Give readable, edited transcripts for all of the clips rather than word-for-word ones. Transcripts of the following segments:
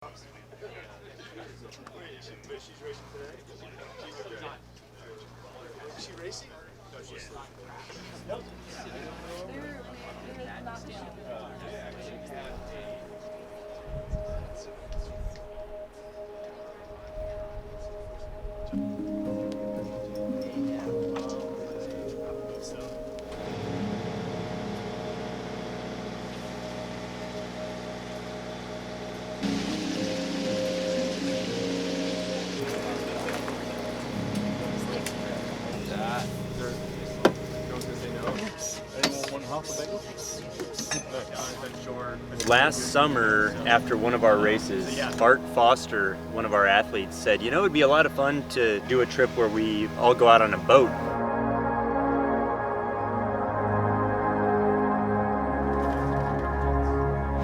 She's racing today? Is she racing? No, she's not. Nope. They're not down. Last summer, after one of our races, Bart Foster, one of our athletes, said, you know, it'd be a lot of fun to do a trip where we all go out on a boat.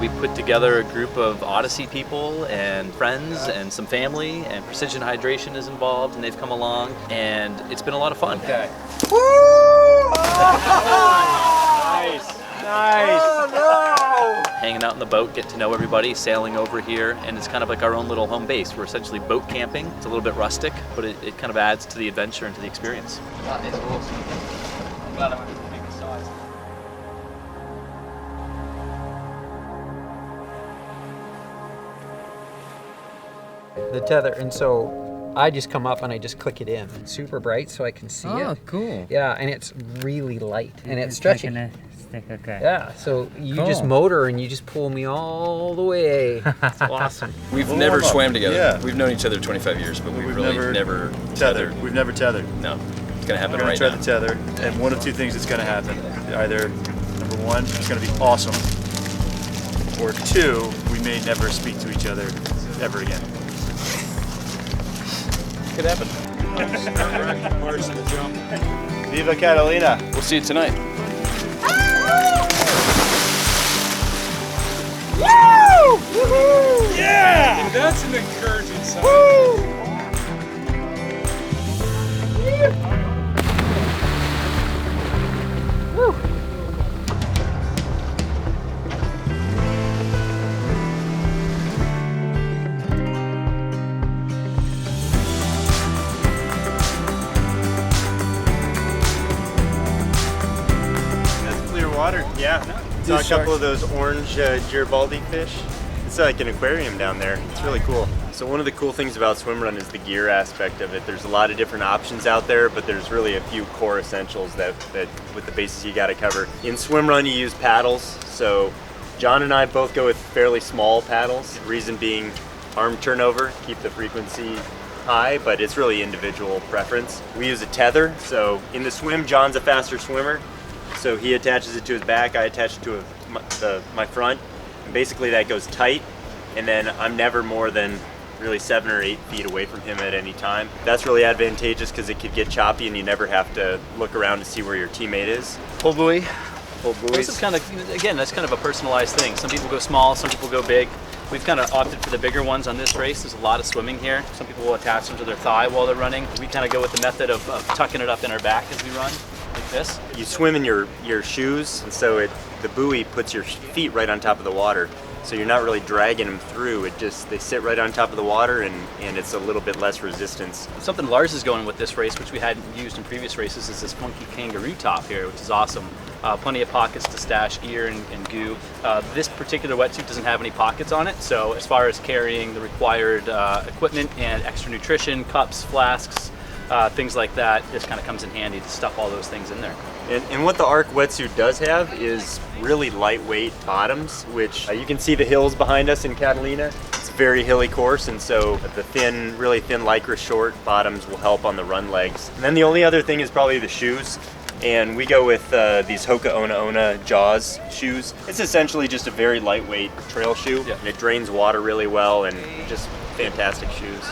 We put together a group of Odyssey people and friends and some family, and Precision Hydration is involved, and they've come along, and it's been a lot of fun. Okay. Woo! Nice. Nice. Oh, no. Hanging out in the boat, get to know everybody, sailing over here, and it's kind of like our own little home base. We're essentially boat camping. It's a little bit rustic, but it kind of adds to the adventure and to the experience. That is awesome. I'm glad I went with the biggest size. The tether, and so I just come up and I just click it in. It's super bright so I can see it. Oh, cool. Yeah, and it's really light and it's stretching. Stick, okay. Yeah, so you just motor and you just pull me all the way. It's awesome. We've never swam together. Yeah. We've known each other 25 years, but we've really never tethered. We've never tethered. No, it's gonna happen We're right gonna now. try the tether, and one of two things is gonna happen. Either number one, it's gonna be awesome, or two, we may never speak to each other ever again. Could happen. Viva Catalina! We'll see you tonight. Woo! Woohoo! Yeah! That's an encouraging sign. Woo! That's clear water. Yeah. Saw a couple of those orange Garibaldi fish. It's like an aquarium down there. It's really cool. So one of the cool things about SwimRun is the gear aspect of it. There's a lot of different options out there, but there's really a few core essentials that with the bases you got to cover. In SwimRun, you use paddles. So John and I both go with fairly small paddles. Reason being arm turnover, keep the frequency high, but it's really individual preference. We use a tether. So in the swim, John's a faster swimmer. So he attaches it to his back, I attach it to my front, and basically that goes tight, and then I'm never more than really 7 or 8 feet away from him at any time. That's really advantageous because it could get choppy and you never have to look around to see where your teammate is. Pull buoy. Pull buoys. This is kind of, again, that's kind of a personalized thing. Some people go small, some people go big. We've kind of opted for the bigger ones on this race. There's a lot of swimming here. Some people will attach them to their thigh while they're running. We kind of go with the method of tucking it up in our back as we run. Like this. You swim in your shoes, and so the buoy puts your feet right on top of the water. So you're not really dragging them through. They sit right on top of the water, and it's a little bit less resistance. Something Lars is going with this race, which we hadn't used in previous races, is this funky kangaroo top here, which is awesome. Plenty of pockets to stash gear and goo. This particular wetsuit doesn't have any pockets on it, so as far as carrying the required equipment and extra nutrition, cups, flasks, things like that, this kind of comes in handy to stuff all those things in there. And what the Arc wetsuit does have is really lightweight bottoms, which you can see the hills behind us in Catalina. It's a very hilly course, and so the really thin Lycra short bottoms will help on the run legs. And then the only other thing is probably the shoes. And we go with these Hoka Ona Ona Jaws shoes. It's essentially just a very lightweight trail shoe. Yeah. And it drains water really well, and just fantastic shoes.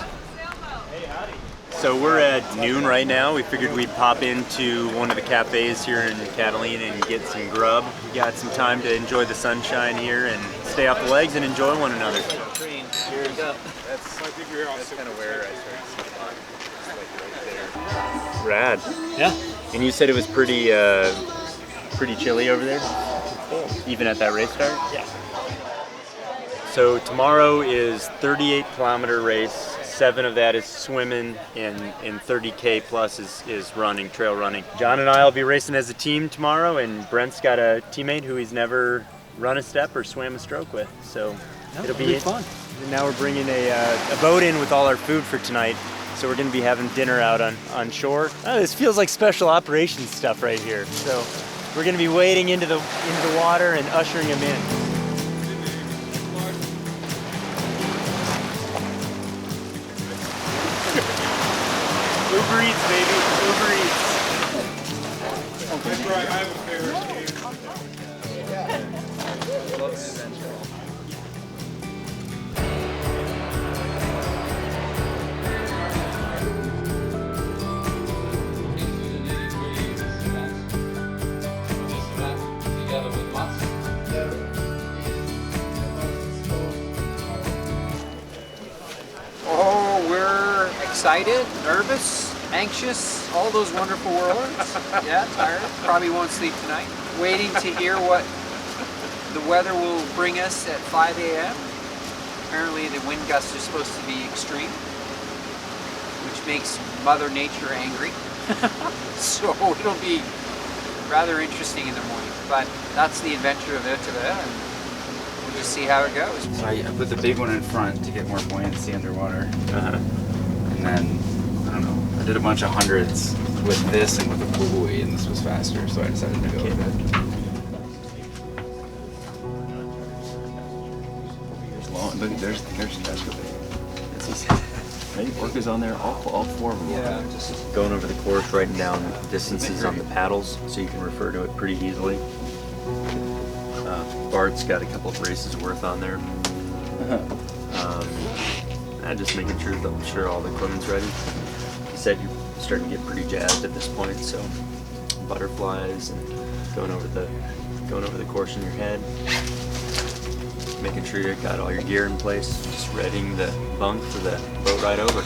So we're at noon right now. We figured we'd pop into one of the cafes here in Catalina and get some grub. We got some time to enjoy the sunshine here and stay off the legs and enjoy one another. Here we go. That's kind of where I started. Rad. Yeah. And you said it was pretty chilly over there? Even at that race start? Yeah. So tomorrow is 38-kilometer race. 7 of that is swimming, and 30K plus is running, trail running. John and I will be racing as a team tomorrow, and Brent's got a teammate who he's never run a step or swam a stroke with. So it'll be fun. And now we're bringing a boat in with all our food for tonight. So we're going to be having dinner out on shore. Oh, this feels like special operations stuff right here. So we're going to be wading into the water and ushering them in. Uber Eats, baby. Uber Eats. I have a favorite. Oh, we're excited, nervous, anxious, all those wonderful words. Yeah, tired. Probably won't sleep tonight. Waiting to hear what the weather will bring us at 5 a.m. Apparently the wind gusts are supposed to be extreme, which makes Mother Nature angry. So it'll be rather interesting in the morning. But that's the adventure of OTILLO, and we'll just see how it goes. So I put the big one in front to get more buoyancy underwater. And then, I don't know, I did a bunch of hundreds with this and with the pool buoy, and this was faster, so I decided to go with it. There's long, look, there's Maybe orcas on there, all 4 of them. Yeah, just going over the course, writing down distances on the paddles so you can refer to it pretty easily. Bart's got a couple of races worth on there. And just making sure all the equipment's ready. He said you're starting to get pretty jazzed at this point, so butterflies and going over the course in your head. Making sure you got all your gear in place, just readying the bunk for the boat ride over.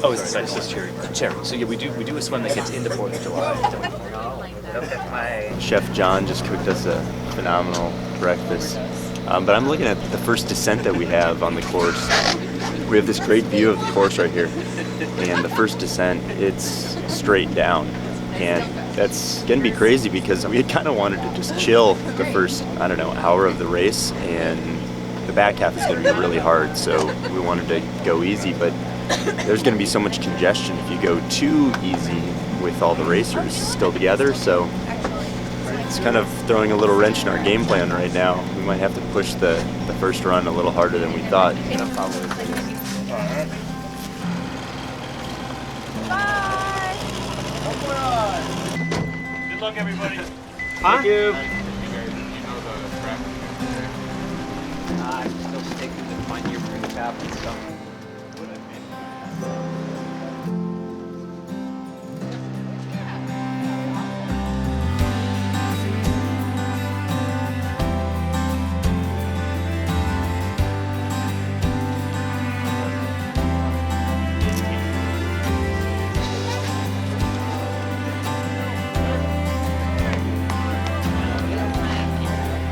Oh, it's just cherry. So yeah, we do a swim that gets into 4th of July. Chef John just cooked us a phenomenal breakfast. But I'm looking at the first descent that we have on the course. We have this great view of the course right here. And the first descent, it's straight down. And that's going to be crazy because we had kind of wanted to just chill the first, I don't know, hour of the race. And the back half is going to be really hard. So we wanted to go easy, but there's going to be so much congestion if you go too easy with all the racers still together, so it's kind of throwing a little wrench in our game plan right now. We might have to push the first run a little harder than we thought. Good luck, everybody. Thank you. I'm still sticking with my humor and cap and stuff.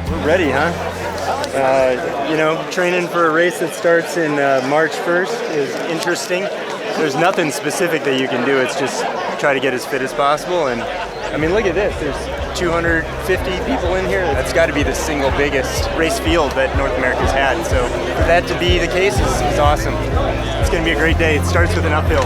We're ready, huh? You know, training for a race that starts in March 1st is interesting. There's nothing specific that you can do. It's just try to get as fit as possible. And I mean, look at this. There's 250 people in here. That's got to be the single biggest race field that North America's had. So for that to be the case is awesome. It's going to be a great day. It starts with an uphill.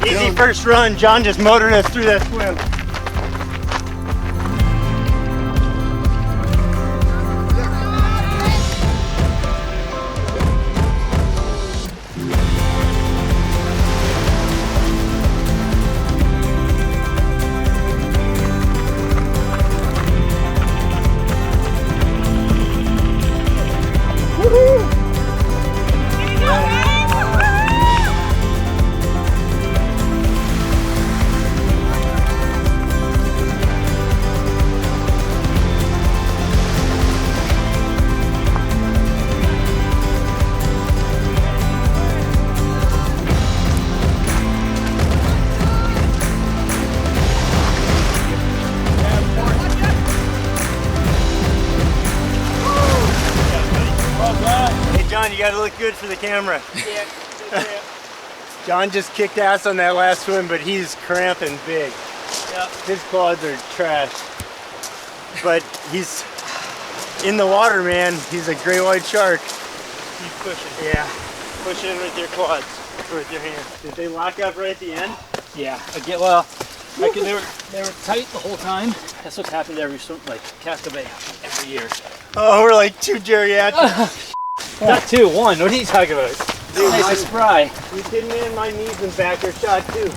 Easy first run. John just motored us through that swim. John, you gotta look good for the camera. Yeah. John just kicked ass on that last swim, but he's cramping big. Yep. His quads are trash. But he's in the water, man. He's a great white shark. Keep pushing. Yeah. Push in with your quads, or with your hands. Did they lock up right at the end? Yeah. They were tight the whole time. That's what's happened every swim, like Casco Bay, every year. Oh, we're like two geriatrics. Not two, one. What are you talking about? Dude, nice and spry. You kidding me? My knees and back are shot too.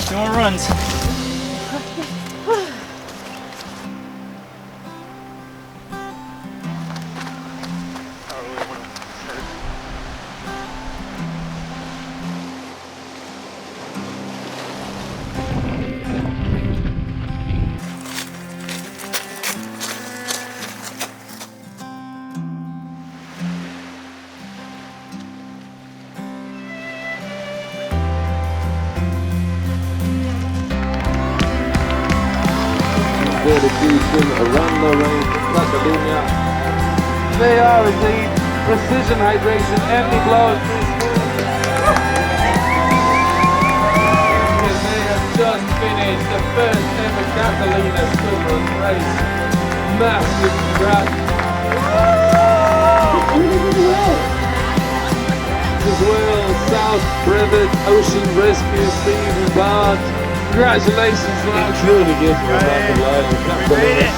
Two more runs. Dedication around the range in Catalina. They are indeed precision hydration, empty blows. And they have just finished the first ever Catalina SwimRun race. Massive congrats. As well, South Brevet Ocean Rescue, Steve and Bart. Congratulations, lads. Truly gives me a back of life. We made it.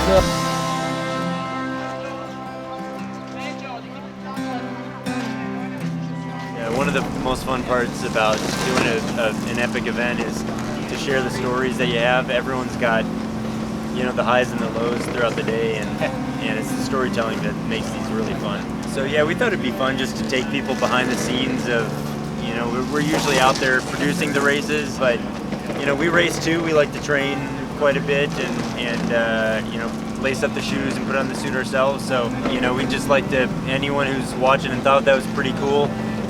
Yeah, one of the most fun parts about doing an epic event is to share the stories that you have. Everyone's got, you know, the highs and the lows throughout the day, and it's the storytelling that makes these really fun. So yeah, we thought it'd be fun just to take people behind the scenes of, you know, we're usually out there producing the races, but you know, we race too. We like to train quite a bit and you know, lace up the shoes and put on the suit ourselves. So, you know, we just like to, anyone who's watching and thought that was pretty cool,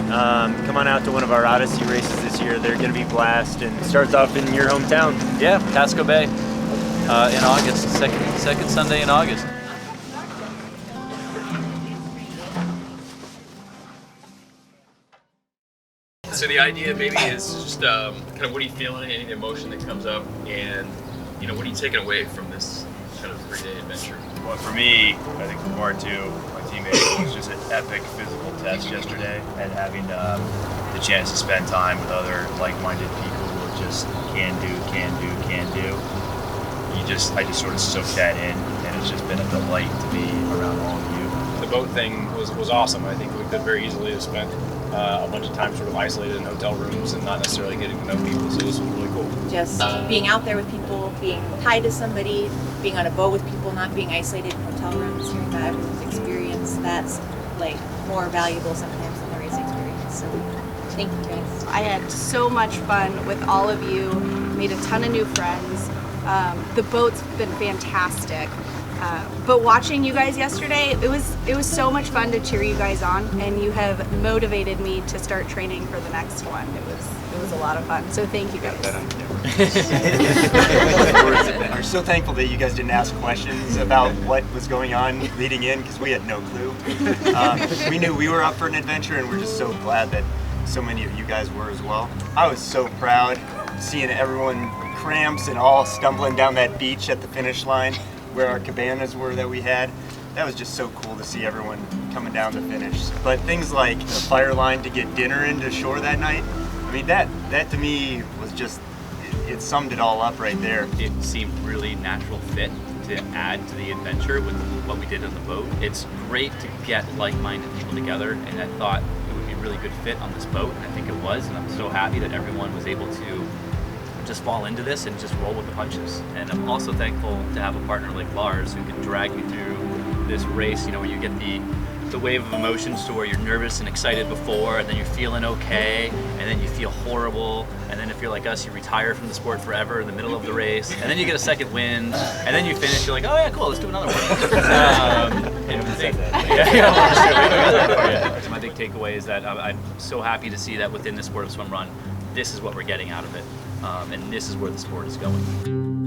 come on out to one of our Odyssey races this year. They're going to be blast, and it starts off in your hometown. Yeah, Casco Bay in August, second Sunday in August. So the idea maybe is just kind of what are you feeling, any emotion that comes up, and you know, what are you taking away from this kind of 3-day adventure? Well, for me, I think for Part 2, my teammate, it was just an epic physical test yesterday, and having the chance to spend time with other like-minded people who are just can do. I just sort of soaked that in, and it's just been a delight to be around all of you. The boat thing was awesome. I think we could very easily have spent a bunch of time sort of isolated in hotel rooms and not necessarily getting to know people, so this was really cool. Just being out there with people, being tied to somebody, being on a boat with people, not being isolated in hotel rooms, hearing about everyone's experience, that's like more valuable sometimes than the race experience. So thank you guys. I had so much fun with all of you, made a ton of new friends. The boat's been fantastic. But watching you guys yesterday, it was so much fun to cheer you guys on, and you have motivated me to start training for the next one. It was a lot of fun. So thank you guys. We're so thankful that you guys didn't ask questions about what was going on leading in, because we had no clue. We knew we were up for an adventure, and we're just so glad that so many of you guys were as well. I was so proud seeing everyone cramps and all stumbling down that beach at the finish line where our cabanas were that we had. That was just so cool to see everyone coming down the finish. But things like the fire line to get dinner into shore that night, I I mean, that to me was just, it summed it all up right there. It seemed really natural fit to add to the adventure with what we did on the boat. It's great to get like-minded people together, and I thought it would be a really good fit on this boat, and I think it was, and I'm so happy that everyone was able to just fall into this and just roll with the punches. And I'm also thankful to have a partner like Lars who can drag me through this race, you know, where you get the wave of emotions to where you're nervous and excited before, and then you're feeling okay, and then you feel horrible, and then if you're like us, you retire from the sport forever in the middle of the race, and then you get a second wind, and then you finish, you're like, oh yeah, cool, let's do another one. My big takeaway is that I'm so happy to see that within the sport of swim run, this is what we're getting out of it, and this is where the sport is going.